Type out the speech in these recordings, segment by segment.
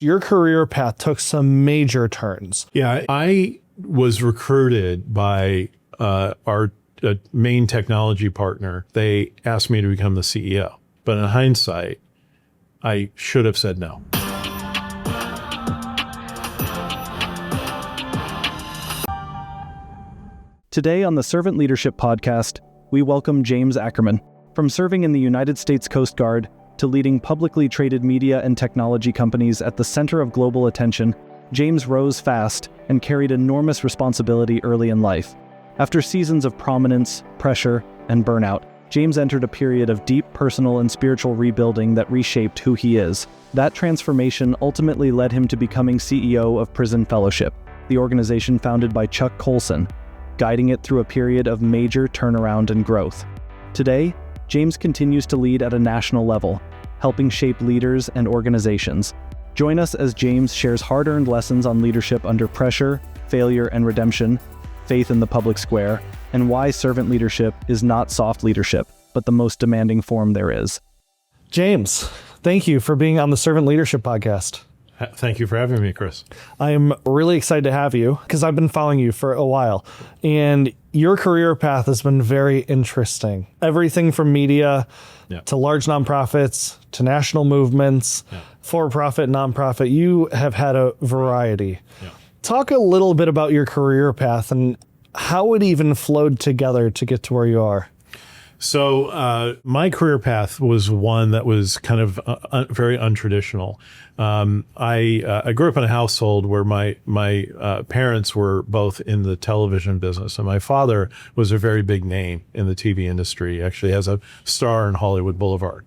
Your career path took some major turns. Yeah, I was recruited by our main technology partner. They asked me to become the CEO. But in hindsight, I should have said no. Today on the Servant Leadership Podcast, we welcome James Ackerman. From serving in the United States Coast Guard to leading publicly traded media and technology companies at the center of global attention, James rose fast and carried enormous responsibility early in life. After seasons of prominence, pressure, and burnout, James entered a period of deep personal and spiritual rebuilding that reshaped who he is. That transformation ultimately led him to becoming CEO of Prison Fellowship, the organization founded by Chuck Colson, guiding it through a period of major turnaround and growth. Today, James continues to lead at a national level, helping shape leaders and organizations. Join us as James shares hard-earned lessons on leadership under pressure, failure and redemption, faith in the public square, and why servant leadership is not soft leadership, but the most demanding form there is. James, thank you for being on the Servant Leadership Podcast. Thank you for having me, Chris. I'm really excited to have you because I've been following you for a while, and your career path has been very interesting. Everything from media to large nonprofits to national movements, for-profit, nonprofit. You have had a variety. Talk a little bit about your career path and how it even flowed together to get to where you are. So my career path was one that was kind of very untraditional. I grew up in a household where my parents were both in the television business, and my father was a very big name in the TV industry. Actually, has a star in Hollywood Boulevard.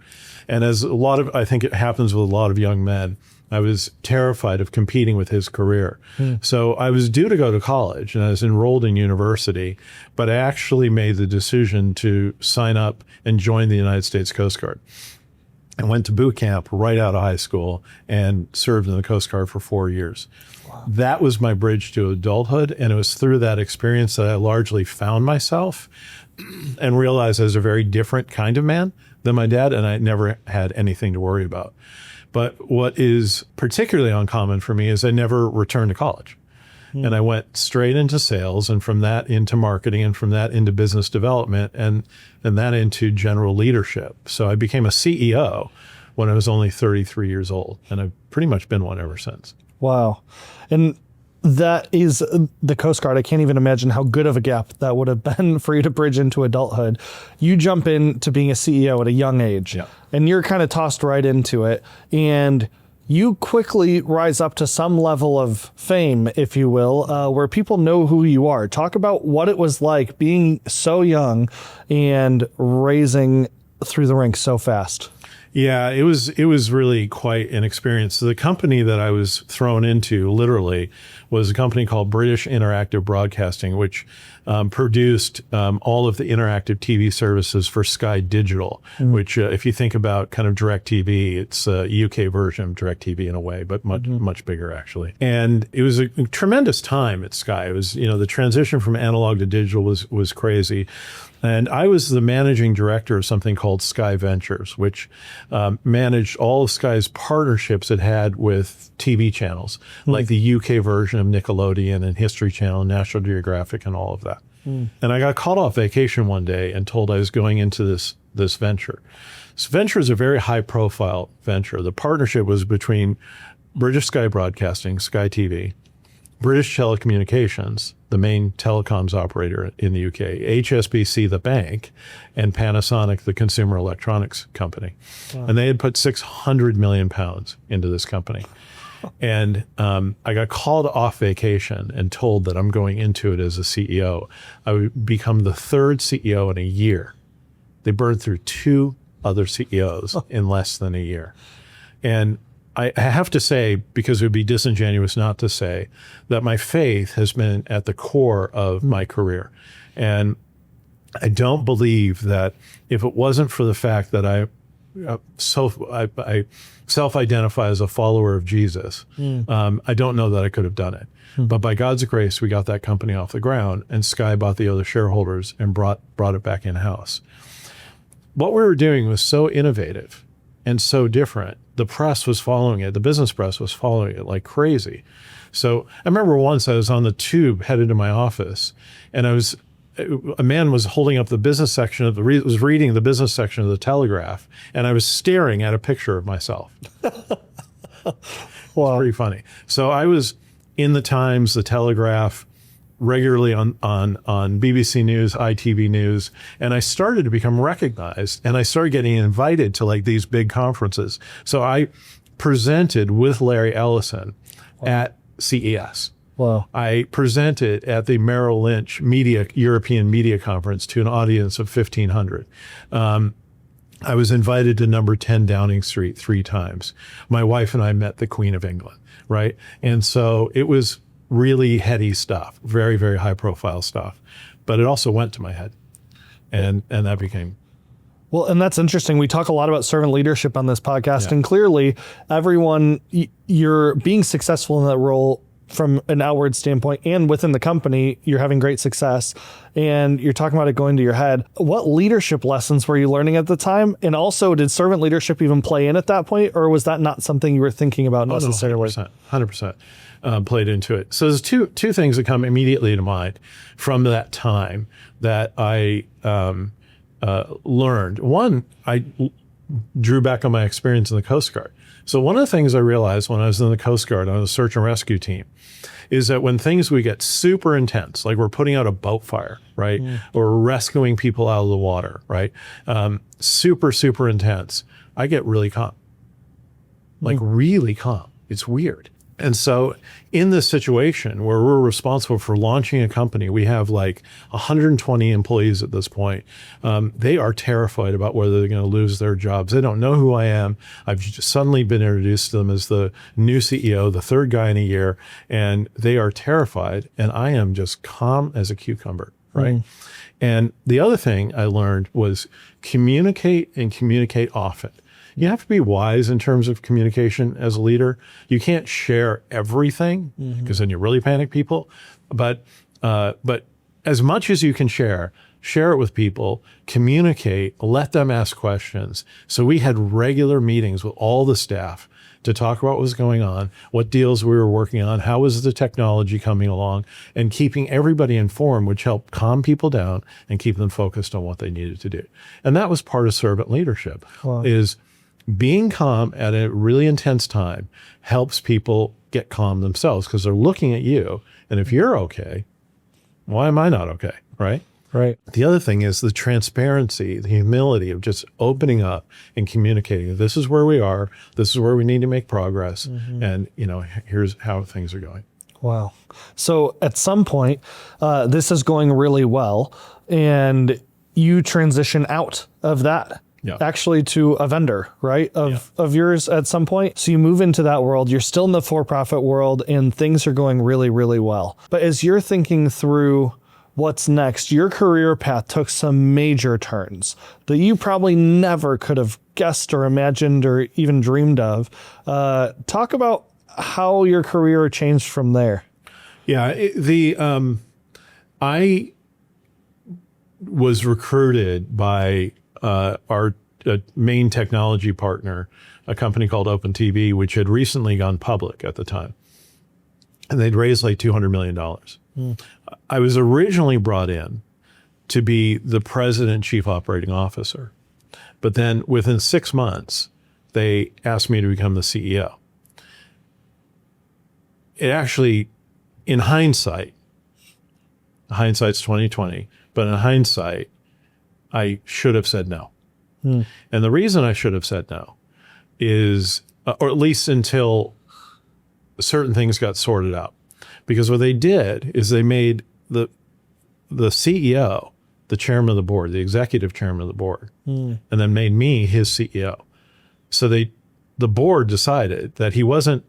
And as I think it happens with a lot of young men, I was terrified of competing with his career. So I was due to go to college and I was enrolled in university, but I actually made the decision to sign up and join the United States Coast Guard. I went to boot camp right out of high school and served in the Coast Guard for 4 years. Wow. That was my bridge to adulthood. And it was through that experience that I largely found myself and realized I was a very different kind of man than my dad, and I never had anything to worry about. But what is particularly uncommon for me is I never returned to college. And I went straight into sales, and from that into marketing, and from that into business development, and that into general leadership. So I became a CEO when I was only 33 years old, and I've pretty much been one ever since. Wow. And that is the Coast Guard. I can't even imagine how good of a gap that would have been for you to bridge into adulthood. You jump into being a CEO at a young age, and you're kind of tossed right into it. And you quickly rise up to some level of fame, if you will, where people know who you are. Talk about what it was like being so young and raising through the ranks so fast. Yeah, it was really quite an experience. So the company that I was thrown into, literally, was a company called British Interactive Broadcasting, which produced all of the interactive TV services for Sky Digital, which, if you think about kind of DirecTV, it's a UK version of DirecTV in a way, but much bigger, actually. And it was a tremendous time at Sky. It was, the transition from analog to digital was crazy. And I was the managing director of something called Sky Ventures, which managed all of Sky's partnerships it had with TV channels, like the UK version of Nickelodeon and History Channel, National Geographic, and all of that. And I got called off vacation one day and told I was going into this venture. This venture is a very high-profile venture. The partnership was between British Sky Broadcasting, Sky TV, British Telecommunications, the main telecoms operator in the UK, HSBC, the bank, and Panasonic, the consumer electronics company. Wow. And they had put £600 million into this company. And I got called off vacation and told that I'm going into it as a CEO. I would become the third CEO in a year. They burned through 2 other CEOs in less than a year. And I have to say, because it would be disingenuous not to say, that my faith has been at the core of my career. And I don't believe that if it wasn't for the fact that I self-identify as a follower of Jesus, I don't know that I could have done it. But by God's grace, we got that company off the ground, and Sky bought the other shareholders and brought it back in-house. What we were doing was so innovative and so different. The press was following it. The business press was following it like crazy. So I remember once I was on the tube headed to my office, and a man was holding up the business section was reading the business section of the Telegraph, and I was staring at a picture of myself. Wow. It's pretty funny. So I was in the Times, the Telegraph, regularly on BBC News, ITV News, and I started to become recognized, and I started getting invited to like these big conferences. So I presented with Larry Ellison at CES. Wow. I presented at the Merrill Lynch European Media Conference to an audience of 1,500. I was invited to number 10 Downing Street 3 times. My wife and I met the Queen of England, right? And so it was really heady stuff, very, very high profile stuff. But it also went to my head. And that became... Well, and that's interesting. We talk a lot about servant leadership on this podcast, and clearly everyone, you're being successful in that role from an outward standpoint, and within the company, you're having great success, and you're talking about it going to your head. What leadership lessons were you learning at the time? And also, did servant leadership even play in at that point, or was that not something you were thinking about necessarily? 100% played into it. So there's two things that come immediately to mind from that time that I learned. One, I drew back on my experience in the Coast Guard. So one of the things I realized when I was in the Coast Guard on the search and rescue team is that when things would get super intense, like we're putting out a boat fire, right? Or rescuing people out of the water, right? Super, super intense. I get really calm, like really calm. It's weird. And so in this situation where we're responsible for launching a company, we have like 120 employees at this point. They are terrified about whether they're going to lose their jobs. They don't know who I am. I've just suddenly been introduced to them as the new CEO, the third guy in a year, and they are terrified. And I am just calm as a cucumber, right? And the other thing I learned was communicate and communicate often. You have to be wise in terms of communication as a leader. You can't share everything because then you really panic people. But as much as you can share it with people, communicate, let them ask questions. So we had regular meetings with all the staff to talk about what was going on, what deals we were working on, how was the technology coming along, and keeping everybody informed, which helped calm people down and keep them focused on what they needed to do. And that was part of servant leadership. Wow. Is being calm at a really intense time helps people get calm themselves because they're looking at you. And if you're okay, why am I not okay? Right? Right. The other thing is the transparency, the humility of just opening up and communicating. This is where we are. This is where we need to make progress. And, here's how things are going. Wow. So at some point, this is going really well, and you transition out of that. Actually to a vendor, right, of yours at some point. So you move into that world, you're still in the for-profit world, and things are going really, really well. But as you're thinking through what's next, your career path took some major turns that you probably never could have guessed or imagined or even dreamed of. Talk about how your career changed from there. Yeah, I was recruited by our main technology partner, a company called OpenTV, which had recently gone public at the time. And they'd raised like $200 million. I was originally brought in to be the president chief operating officer. But then within 6 months, they asked me to become the CEO. It actually, in hindsight's 2020, but in hindsight, I should have said no. And the reason I should have said no is, or at least until certain things got sorted out, because what they did is they made the CEO the chairman of the board, the executive chairman of the board, and then made me his CEO. So the board decided that he wasn't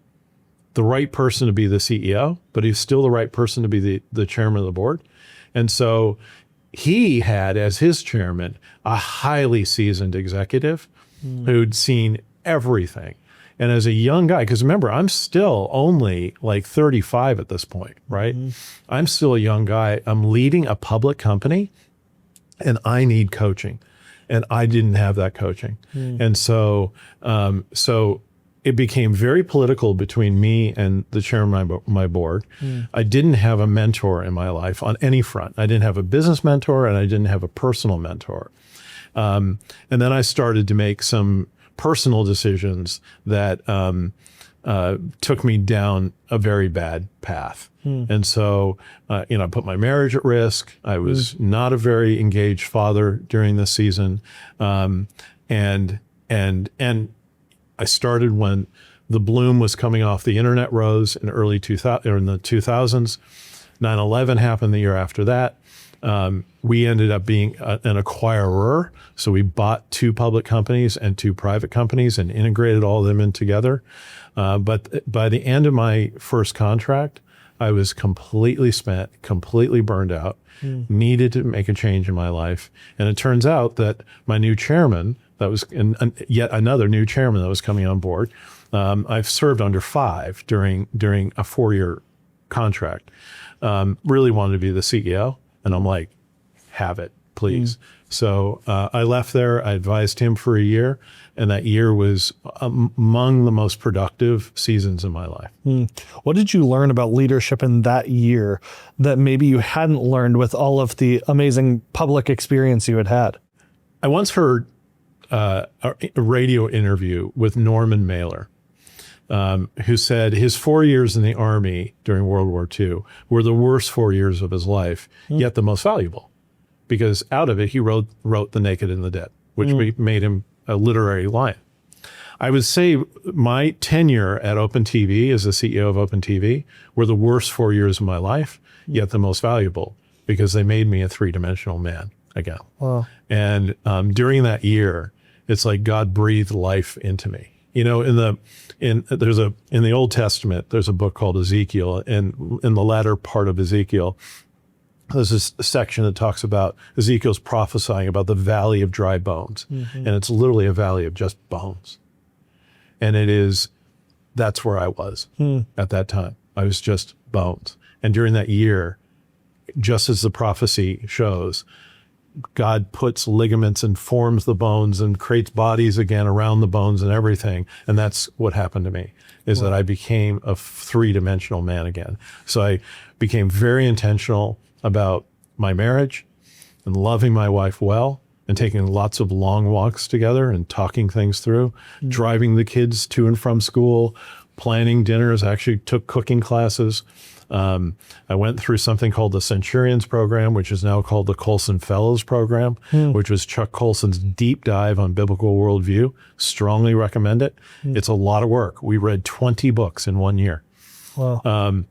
the right person to be the CEO, but he's still the right person to be the chairman of the board. And so he had as his chairman a highly seasoned executive who'd seen everything. And as a young guy, because remember, I'm still only like 35 at this point, right? I'm still a young guy. I'm leading a public company and I need coaching. and I didn't have that coaching. And so it became very political between me and the chairman of my board. I didn't have a mentor in my life on any front. I didn't have a business mentor, and I didn't have a personal mentor. And then I started to make some personal decisions that took me down a very bad path. And so, I put my marriage at risk. I was not a very engaged father during this season. And I started when the bloom was coming off the internet rose in early 2000 or in the 2000s. 9/11 happened the year after that. We ended up being an acquirer. So we bought 2 public companies and 2 private companies and integrated all of them in together. But by the end of my first contract, I was completely spent, completely burned out, needed to make a change in my life. And it turns out that my new chairman, that was yet another new chairman that was coming on board, I've served under 5 during a 4-year contract, really wanted to be the CEO. And I'm like, have it, please. So I left there. I advised him for a year. And that year was among the most productive seasons in my life. What did you learn about leadership in that year that maybe you hadn't learned with all of the amazing public experience you had had? I once heard a radio interview with Norman Mailer, who said his 4 years in the Army during World War II were the worst 4 years of his life, yet the most valuable, because out of it, he wrote The Naked and the Dead, which made him a literary lion. I would say my tenure at Open TV as the CEO of Open TV were the worst 4 years of my life, yet the most valuable, because they made me a 3-dimensional man again. Wow. And during that year, it's like God breathed life into me. In the Old Testament, there's a book called Ezekiel, and in the latter part of Ezekiel, there's this section that talks about Ezekiel's prophesying about the valley of dry bones. And it's literally a valley of just bones. And that's where I was at that time. I was just bones. And during that year, just as the prophecy shows, God puts ligaments and forms the bones and creates bodies again around the bones and everything. And that's what happened to me, is that I became a 3-dimensional man again. So I became very intentional about my marriage and loving my wife well and taking lots of long walks together and talking things through, driving the kids to and from school, planning dinners. I actually took cooking classes. I went through something called the Centurions Program, which is now called the Colson Fellows Program, which was Chuck Colson's deep dive on biblical worldview. Strongly recommend it. It's a lot of work. We read 20 books in 1 year. Wow.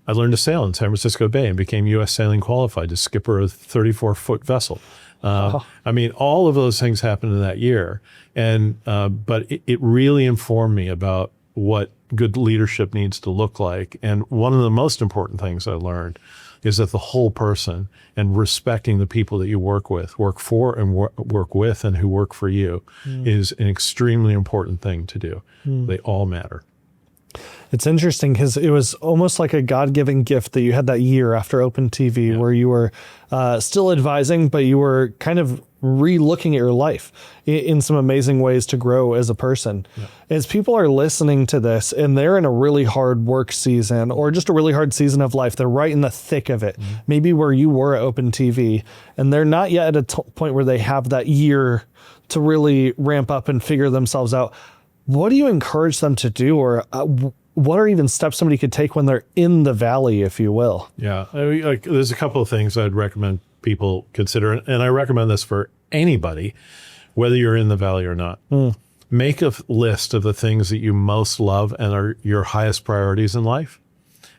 I learned to sail in San Francisco Bay and became U.S. sailing qualified to skipper a 34-foot vessel. I mean, all of those things happened in that year. But it really informed me about what good leadership needs to look like. And one of the most important things I learned is that the whole person and respecting the people that you work with, work for and work with and who work for you is an extremely important thing to do. They all matter. It's interesting because it was almost like a God-given gift that you had that year after Open TV where you were still advising, but you were kind of re-looking at your life in some amazing ways to grow as a person. Yeah. As people are listening to this and they're in a really hard work season or just a really hard season of life, they're right in the thick of it, maybe where you were at Open TV, and they're not yet at a point where they have that year to really ramp up and figure themselves out. What do you encourage them to do, or what are even steps somebody could take when they're in the valley, if you will? Yeah, I mean, there's a couple of things I'd recommend people consider, and I recommend this for anybody, whether you're in the valley or not. Make a list of the things that you most love and are your highest priorities in life,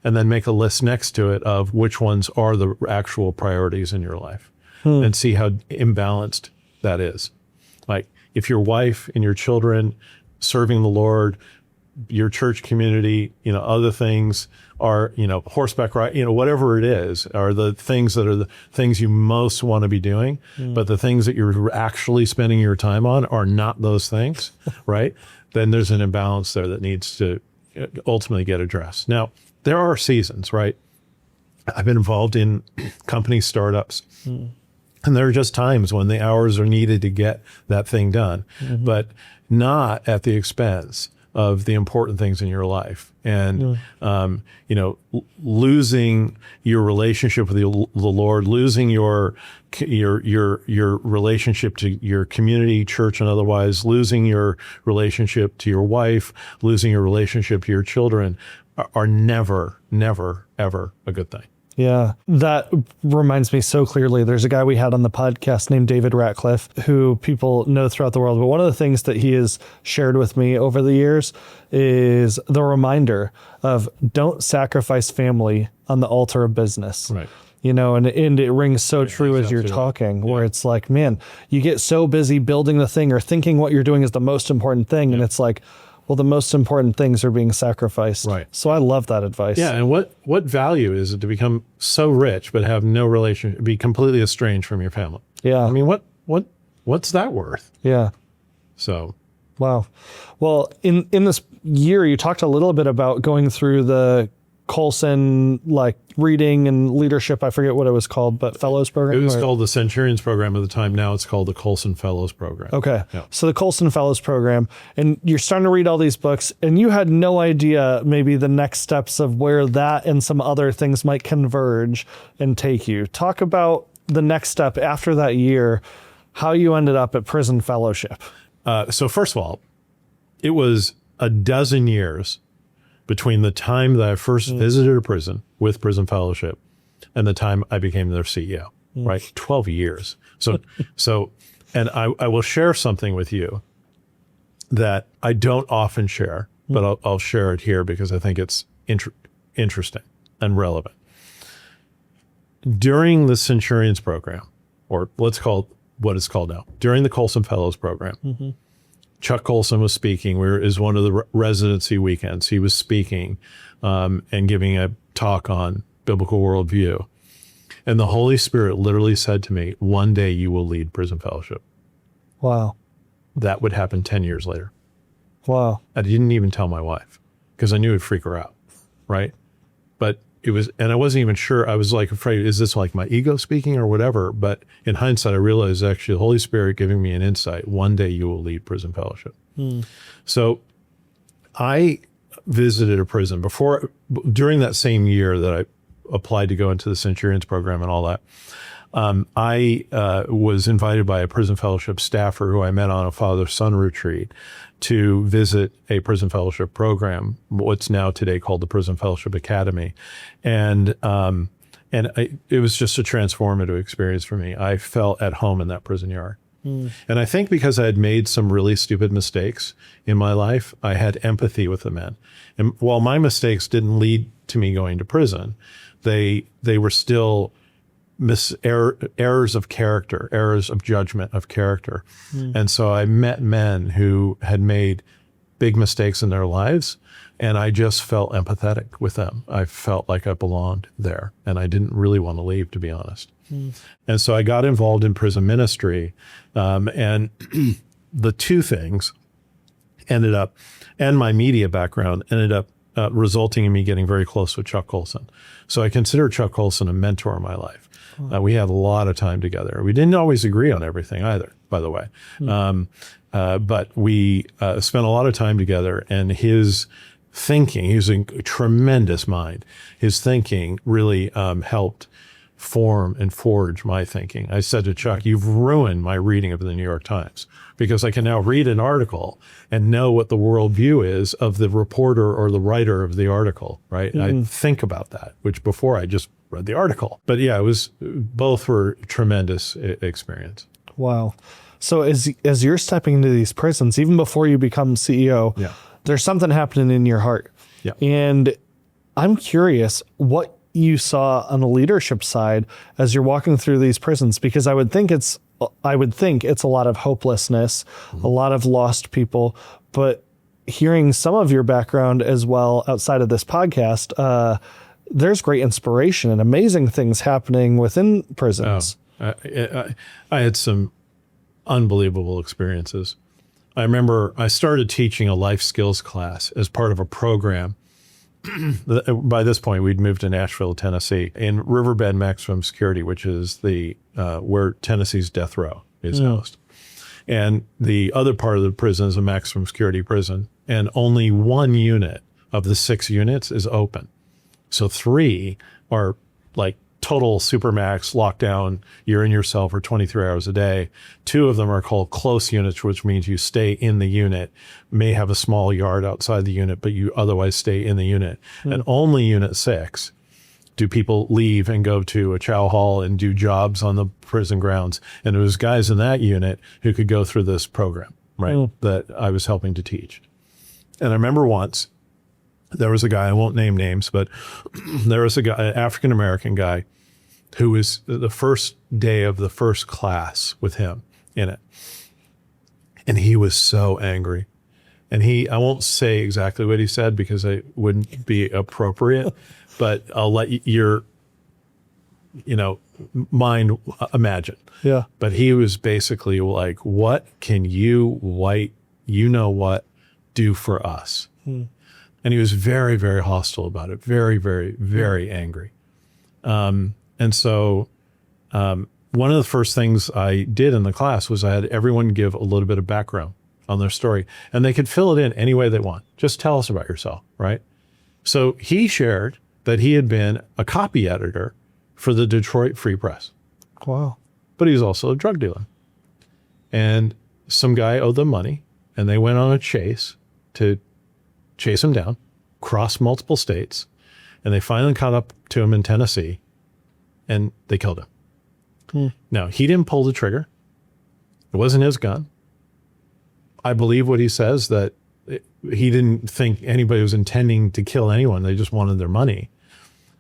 and then make a list next to it of which ones are the actual priorities in your life, and see how imbalanced that is. Like if your wife and your children, serving the Lord, your church community, other things are, horseback ride, whatever it is, are the things that are the things you most want to be doing. But the things that you're actually spending your time on are not those things, right? Then there's an imbalance there that needs to ultimately get addressed. Now, there are seasons, right? I've been involved in company startups. And there are just times when the hours are needed to get that thing done, but not at the expense of the important things in your life. And, losing your relationship with the Lord, losing your relationship to your community, church, and otherwise, losing your relationship to your wife, losing your relationship to your children are never, never, ever a good thing. Yeah, that reminds me so clearly. There's a guy we had on the podcast named David Ratcliffe, who people know throughout the world. But one of the things that he has shared with me over the years is the reminder of don't sacrifice family on the altar of business. Right. And it rings so true as you're talking, where it's like, man, you get so busy building the thing or thinking what you're doing is the most important thing. And it's like, well, the most important things are being sacrificed. Right. So I love that advice. Yeah. And what value is it to become so rich, but have no relation, be completely estranged from your family? Yeah. I mean, what's that worth? Yeah. So. Wow. Well, in this year, you talked a little bit about going through the Colson, like reading and leadership. I forget what it was called, but fellows program. It was called the Centurions program at the time. Now it's called the Colson Fellows program. Okay. Yeah. So the Colson Fellows program, and you're starting to read all these books, and you had no idea maybe the next steps of where that and some other things might converge and take you. Talk about the next step after that year, how you ended up at prison fellowship. So first of all, it was a dozen years between the time that I first visited a prison with Prison Fellowship and the time I became their CEO, right? 12 years. So, and I will share something with you that I don't often share, but I'll share it here because I think it's interesting and relevant. During the Centurions program, or let's call it what it's called now, during the Colson Fellows program, Chuck Colson was speaking. It was one of the residency weekends. He was speaking and giving a talk on biblical worldview. And the Holy Spirit literally said to me, one day you will lead Prison Fellowship. Wow. That would happen 10 years later. Wow. I didn't even tell my wife because I knew it'd freak her out, right? But it was, and I wasn't even sure. I was like afraid, is this like my ego speaking or whatever? But in hindsight, I realized actually the Holy Spirit giving me an insight. One day you will lead Prison Fellowship. So I visited a prison during that same year that I applied to go into the Centurions program and all that. I was invited by a Prison Fellowship staffer who I met on a father-son retreat to visit a Prison Fellowship program, what's now today called the Prison Fellowship Academy. And it was just a transformative experience for me. I felt at home in that prison yard. And I think because I had made some really stupid mistakes in my life, I had empathy with the men. And while my mistakes didn't lead to me going to prison, they were still errors of character, errors of judgment of character. And so I met men who had made big mistakes in their lives, and I just felt empathetic with them. I felt like I belonged there, and I didn't really want to leave, to be honest. And so I got involved in prison ministry, and the two things ended up, and my media background ended up resulting in me getting very close with Chuck Colson. So I consider Chuck Colson a mentor in my life. We had a lot of time together. We didn't always agree on everything either, by the way. But we spent a lot of time together, and his thinking, he was a tremendous mind. His thinking really helped form and forge my thinking. I said to Chuck, you've ruined my reading of the New York Times, because I can now read an article and know what the worldview is of the reporter or the writer of the article, right? I think about that, which before I just read the article. But yeah, both were tremendous experience. Wow. So as you're stepping into these prisons, even before you become CEO, there's something happening in your heart. Yeah. And I'm curious what you saw on the leadership side as you're walking through these prisons, because I would think it's a lot of hopelessness, a lot of lost people, but hearing some of your background as well outside of this podcast, there's great inspiration and amazing things happening within prisons. I had some unbelievable experiences. I remember I started teaching a life skills class as part of a program by this point, we'd moved to Nashville, Tennessee, in Riverbend Maximum Security, which is the where Tennessee's death row is housed. And the other part of the prison is a maximum security prison, and only one unit of the 6 units is open. So 3 are like total supermax lockdown. You're in your cell for 23 hours a day. 2 of them are called close units, which means you stay in the unit, may have a small yard outside the unit, but you otherwise stay in the unit. And only unit 6 do people leave and go to a chow hall and do jobs on the prison grounds. And it was guys in that unit who could go through this program, right, that I was helping to teach. And I remember once there was a guy, I won't name names, but there was a guy, an African-American guy, who was the first day of the first class with him in it. And he was so angry. And I won't say exactly what he said because it wouldn't be appropriate, but I'll let your, mind imagine. Yeah. But he was basically like, what can you white, what, do for us? And he was very, very hostile about it. Very, very, very angry. And so one of the first things I did in the class was I had everyone give a little bit of background on their story, and they could fill it in any way they want. Just tell us about yourself, right? So he shared that he had been a copy editor for the Detroit Free Press. Wow. But he was also a drug dealer. And some guy owed them money, and they went on a chase to chase him down, cross multiple states, and they finally caught up to him in Tennessee, and they killed him. Now, he didn't pull the trigger. It wasn't his gun. I believe what he says, that he didn't think anybody was intending to kill anyone. They just wanted their money.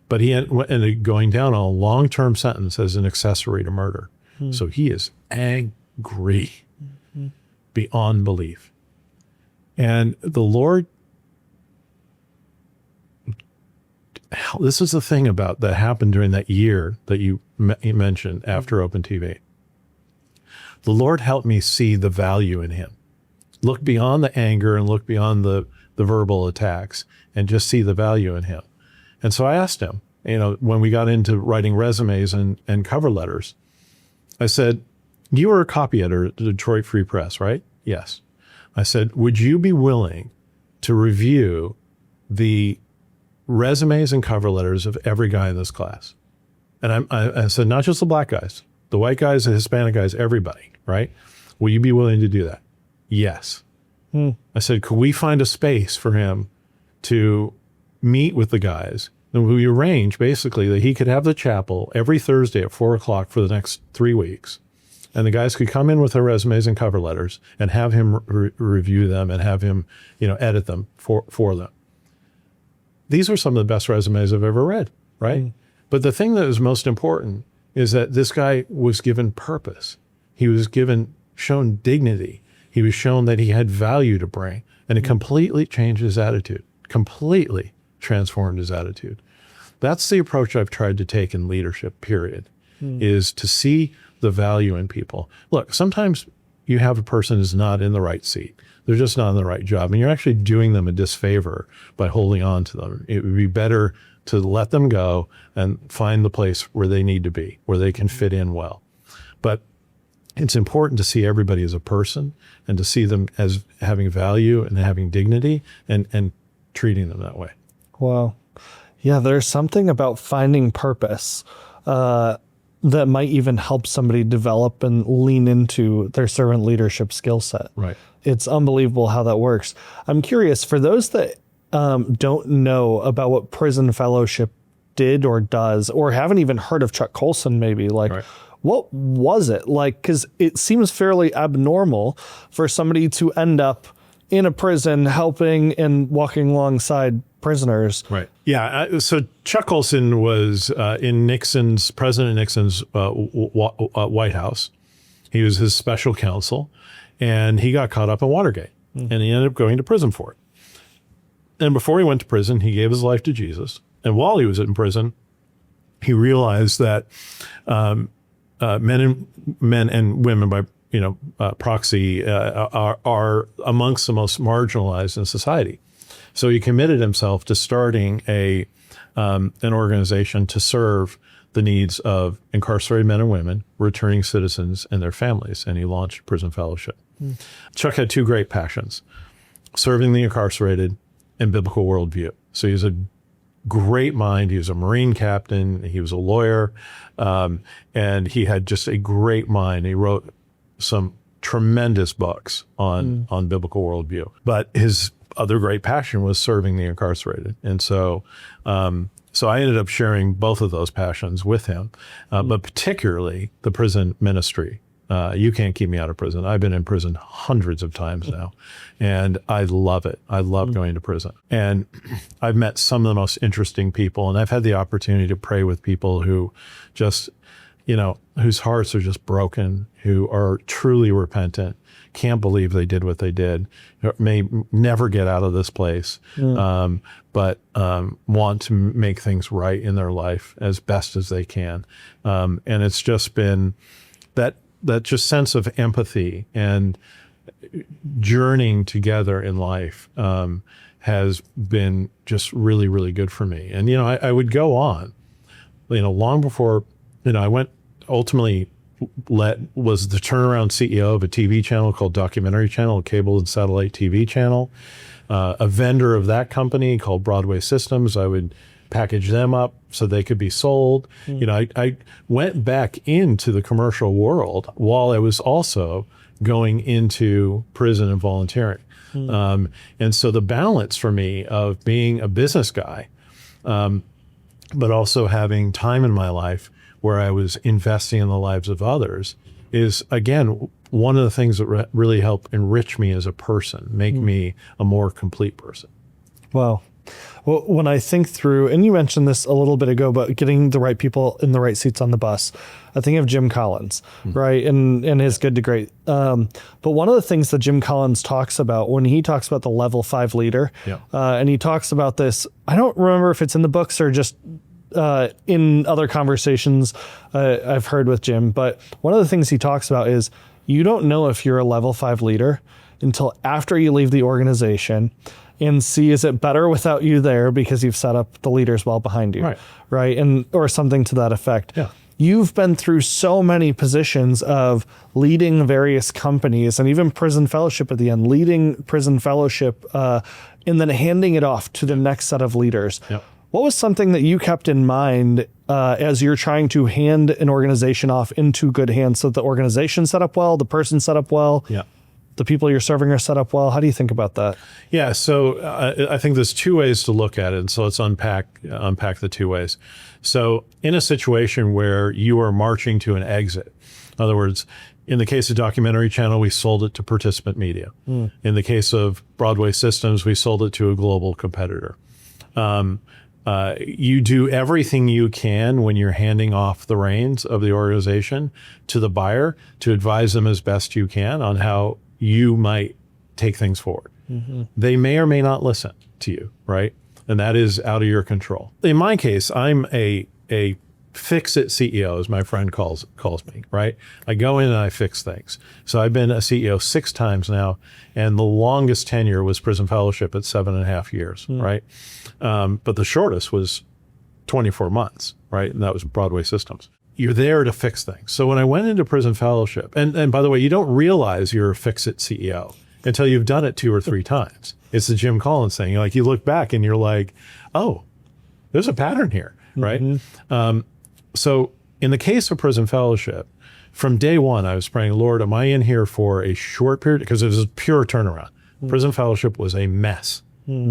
But he ended up going down on a long-term sentence as an accessory to murder. So he is angry beyond belief. And the Lord, this is the thing about that happened during that year that you mentioned after Open TV. The Lord helped me see the value in him. Look beyond the anger and look beyond the verbal attacks and just see the value in him. And so I asked him, when we got into writing resumes and cover letters, I said, you were a copy editor at the Detroit Free Press, right? Yes. I said, would you be willing to review the resumes and cover letters of every guy in this class? And I said, not just the black guys, the white guys, the Hispanic guys, everybody, right? Will you be willing to do that? Yes. I said, could we find a space for him to meet with the guys? And we arranged basically that he could have the chapel every Thursday at 4:00 for the next 3 weeks. And the guys could come in with their resumes and cover letters and have him review them and have him, edit them for them. These were some of the best resumes I've ever read, right? But the thing that was most important is that this guy was given purpose. He was shown dignity. He was shown that he had value to bring, and it completely changed his attitude, completely transformed his attitude. That's the approach I've tried to take in leadership, period, is to see the value in people. Look, sometimes you have a person who's not in the right seat. They're just not in the right job, and you're actually doing them a disfavor by holding on to them. It would be better to let them go and find the place where they need to be, where they can fit in well. But it's important to see everybody as a person and to see them as having value and having dignity and treating them that way. Wow. Yeah, there's something about finding purpose that might even help somebody develop and lean into their servant leadership skill set. Right. It's unbelievable how that works. I'm curious, for those that don't know about what prison fellowship did or does, or haven't even heard of Chuck Colson maybe, right. What was it like? Because it seems fairly abnormal for somebody to end up in a prison helping and walking alongside prisoners. Right. Yeah. So Chuck Colson was in President Nixon's White House. He was his special counsel, and he got caught up in Watergate, and he ended up going to prison for it. And before he went to prison, he gave his life to Jesus. And while he was in prison, he realized that men and women by proxy are amongst the most marginalized in society. So he committed himself to starting an organization to serve the needs of incarcerated men and women, returning citizens, and their families. And he launched Prison Fellowship. Chuck had two great passions: serving the incarcerated and biblical worldview. So he's a great mind. He was a Marine captain. He was a lawyer. And he had just a great mind. He wrote some tremendous books on biblical worldview. But his other great passion was serving the incarcerated. And so I ended up sharing both of those passions with him, but particularly the prison ministry. You can't keep me out of prison. I've been in prison hundreds of times now, and I love it. I love going to prison. And I've met some of the most interesting people, and I've had the opportunity to pray with people who just, whose hearts are just broken, who are truly repentant, can't believe they did what they did, may never get out of this place, but want to make things right in their life as best as they can. And it's just been that just sense of empathy and journeying together in life has been just really, really good for me. And, I would go on, long before, I went ultimately was the turnaround CEO of a TV channel called Documentary Channel, a cable and satellite TV channel, a vendor of that company called Broadway Systems. I would package them up so they could be sold. I went back into the commercial world while I was also going into prison and volunteering. And so the balance for me of being a business guy, but also having time in my life where I was investing in the lives of others is, again, one of the things that really help enrich me as a person, make me a more complete person. Wow. Well, when I think through, and you mentioned this a little bit ago, but getting the right people in the right seats on the bus, I think of Jim Collins, right? And his Good to Great. But one of the things that Jim Collins talks about when he talks about the level 5 leader, and he talks about this, I don't remember if it's in the books or just in other conversations I've heard with Jim, but one of the things he talks about is you don't know if you're a level 5 leader until after you leave the organization and see, is it better without you there because you've set up the leaders well behind you, right? And or something to that effect. Yeah. You've been through so many positions of leading various companies and even Prison Fellowship at the end, leading Prison Fellowship and then handing it off to the next set of leaders. Yep. What was something that you kept in mind as you're trying to hand an organization off into good hands so that the organization set up well, the person set up well, the people you're serving are set up well? How do you think about that? Yeah, so I think there's two ways to look at it. And so let's unpack the two ways. So in a situation where you are marching to an exit, in other words, in the case of Documentary Channel, we sold it to Participant Media. In the case of Broadway Systems, we sold it to a global competitor. You do everything you can when you're handing off the reins of the organization to the buyer to advise them as best you can on how you might take things forward. They may or may not listen to you, right? And that is out of your control. In my case, I'm a fix-it CEO, as my friend calls me, right? I go in and I fix things. So I've been a CEO 6 times now, and the longest tenure was Prison Fellowship at 7.5 years, right? But the shortest was 24 months, right? And that was Broadway Systems. You're there to fix things. So when I went into Prison Fellowship, and by the way, you don't realize you're a fix-it CEO until you've done it 2 or 3 times. It's the Jim Collins thing. Like, you look back and you're like, oh, there's a pattern here, right? So in the case of Prison Fellowship, from day one, I was praying, Lord, am I in here for a short period? Because it was a pure turnaround. Prison Fellowship was a mess.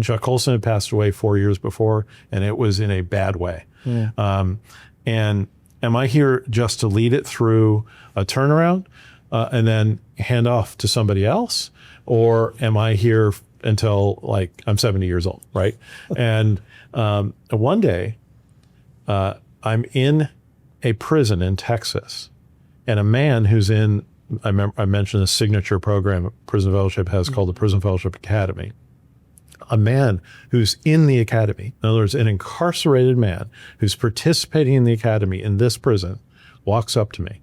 Chuck Colson had passed away 4 years before, and it was in a bad way. And am I here just to lead it through a turnaround and then hand off to somebody else? Or am I here until like I'm 70 years old, right? And one day, I'm in a prison in Texas, and a man who's in, I mentioned the signature program Prison Fellowship has called the Prison Fellowship Academy. A man who's in the academy, in other words, an incarcerated man who's participating in the academy in this prison, walks up to me,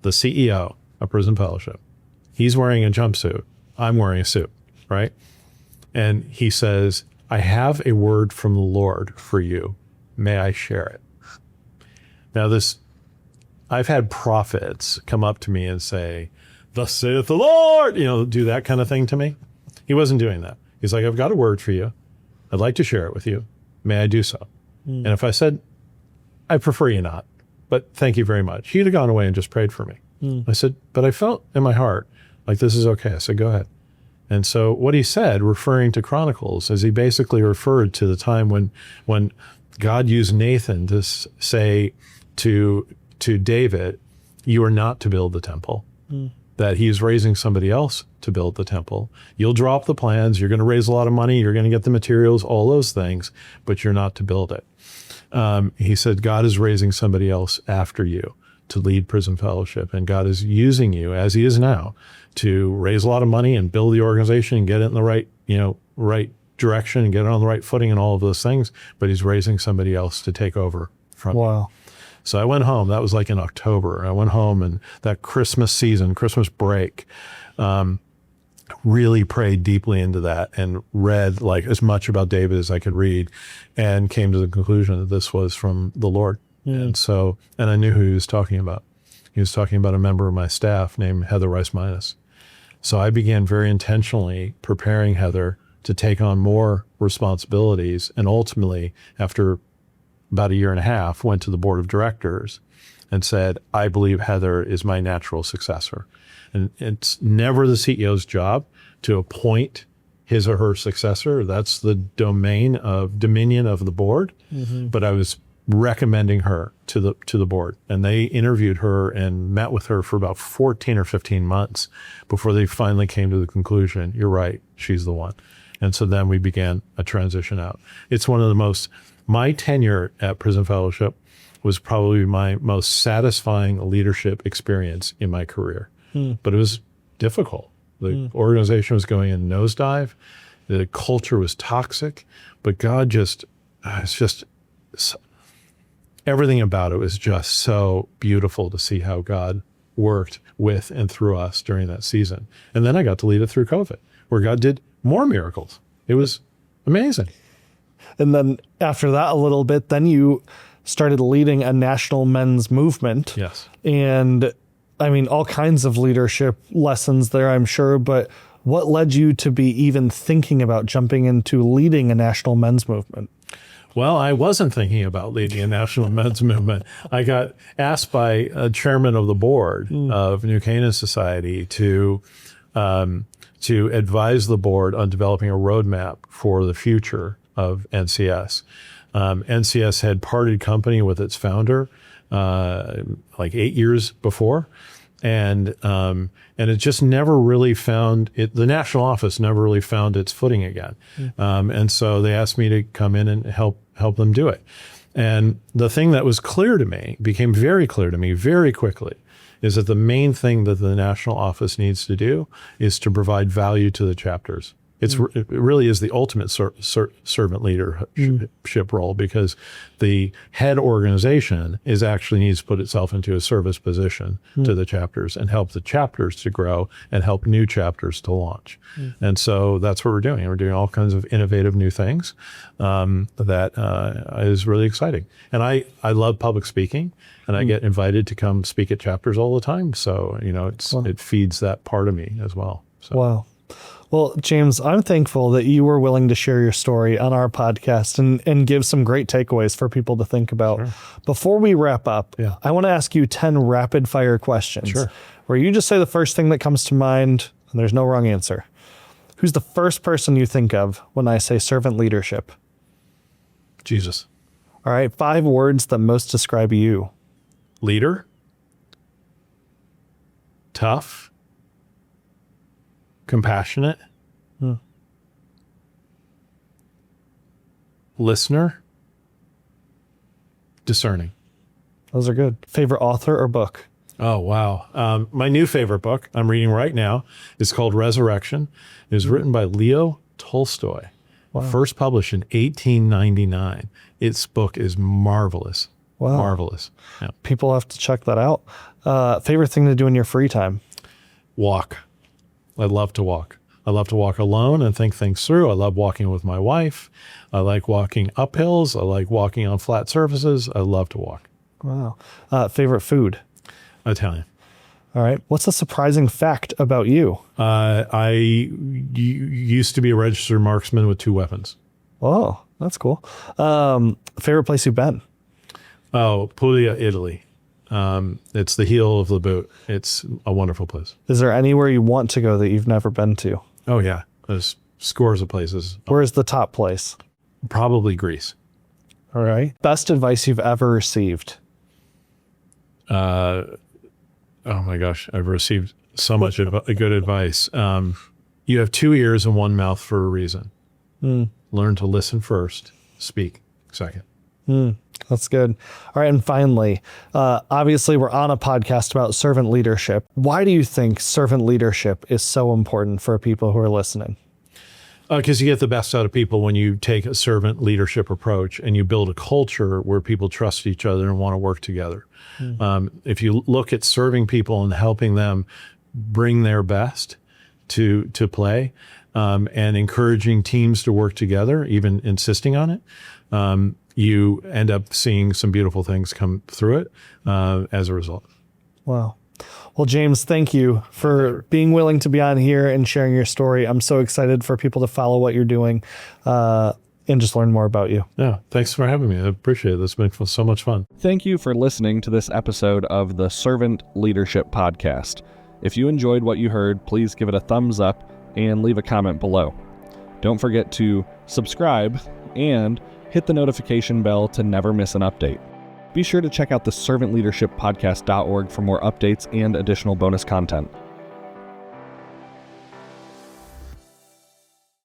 the CEO of Prison Fellowship. He's wearing a jumpsuit. I'm wearing a suit, right? And he says, I have a word from the Lord for you. May I share it? Now I've had prophets come up to me and say, thus saith the Lord, do that kind of thing to me. He wasn't doing that. He's like, I've got a word for you. I'd like to share it with you. May I do so? And if I said, I prefer you not, but thank you very much, he'd have gone away and just prayed for me. I said, but I felt in my heart like this is okay. I said, go ahead. And so what he said, referring to Chronicles, is he basically referred to the time when God used Nathan to say to David, you are not to build the temple, that he's raising somebody else to build the temple. You'll draw up the plans. You're going to raise a lot of money. You're going to get the materials, all those things, but you're not to build it. He said, God is raising somebody else after you to lead Prison Fellowship. And God is using you, as he is now, to raise a lot of money and build the organization and get it in the right direction and get it on the right footing and all of those things. But he's raising somebody else to take over from you. Wow. So I went home. That was like in October. I went home, and that Christmas season, Christmas break, really prayed deeply into that and read like as much about David as I could read, and came to the conclusion that this was from the Lord. And I knew who he was talking about. He was talking about a member of my staff named Heather Rice-Minus. So I began very intentionally preparing Heather to take on more responsibilities, and ultimately, after about a year and a half, went to the board of directors and said, I believe Heather is my natural successor. And it's never the CEO's job to appoint his or her successor. That's the dominion of the board. But I was recommending her to the board, and they interviewed her and met with her for about 14 or 15 months before they finally came to the conclusion, you're right, she's the one. And so then we began a transition out. It's one of the my tenure at Prison Fellowship was probably my most satisfying leadership experience in my career. But it was difficult. The organization was going in nosedive. The culture was toxic, but God everything about it was just so beautiful to see how God worked with and through us during that season. And then I got to lead it through COVID, where God did more miracles. It was amazing. And then after that a little bit, then you started leading a national men's movement. Yes. And I mean, all kinds of leadership lessons there, I'm sure. But what led you to be even thinking about jumping into leading a national men's movement? Well, I wasn't thinking about leading a national men's movement. I got asked by a chairman of the board of New Canaan Society to advise the board on developing a roadmap for the future of NCS. NCS had parted company with its founder like 8 years before, and it just never really found it. The national office never really found its footing again, and so they asked me to come in and help them do it. And the thing that was became very clear to me very quickly, is that the main thing that the national office needs to do is to provide value to the chapters. It really is the ultimate servant leadership role, because the head organization actually needs to put itself into a service position to the chapters and help the chapters to grow and help new chapters to launch. And so that's what we're doing. We're doing all kinds of innovative new things that is really exciting. And I love public speaking, and I get invited to come speak at chapters all the time. So, it feeds that part of me as well. So. Wow. Well, James, I'm thankful that you were willing to share your story on our podcast and give some great takeaways for people to think about. Sure. Before we wrap up, I want to ask you 10 rapid fire questions. Sure. Where you just say the first thing that comes to mind, and there's no wrong answer. Who's the first person you think of when I say servant leadership? Jesus. All right. 5 words that most describe you. Leader. Tough. Compassionate. Listener. Discerning. Those are good. Favorite author or book? Oh, wow. My new favorite book I'm reading right now is called Resurrection. It was written by Leo Tolstoy. Wow. First published in 1899. Its book is marvelous. Wow. Marvelous. Yeah. People have to check that out. Favorite thing to do in your free time? Walk. I love to walk. I love to walk alone and think things through. I love walking with my wife. I like walking up hills. I like walking on flat surfaces. I love to walk. Wow. Favorite food? Italian. All right. What's a surprising fact about you? I used to be a registered marksman with 2 weapons. Oh, that's cool. Favorite place you've been? Oh, Puglia, Italy. It's the heel of the boot. It's a wonderful place. Is there anywhere you want to go that you've never been to? Oh, yeah. There's scores of places. Where's the top place? Probably Greece. All right. Best advice you've ever received? Oh, my gosh. I've received so much good advice. You have 2 ears and 1 mouth for a reason. Learn to listen first, speak second. That's good. All right. And finally, obviously, we're on a podcast about servant leadership. Why do you think servant leadership is so important for people who are listening? Because you get the best out of people when you take a servant leadership approach and you build a culture where people trust each other and want to work together. If you look at serving people and helping them bring their best to play, and encouraging teams to work together, even insisting on it, you end up seeing some beautiful things come through it as a result. Wow. Well, James, thank you for being willing to be on here and sharing your story. I'm so excited for people to follow what you're doing and just learn more about you. Yeah, thanks for having me. I appreciate it. It's been so much fun. Thank you for listening to this episode of the Servant Leadership Podcast. If you enjoyed what you heard, please give it a thumbs up and leave a comment below. Don't forget to subscribe and hit the notification bell to never miss an update. Be sure to check out the servantleadershippodcast.org for more updates and additional bonus content.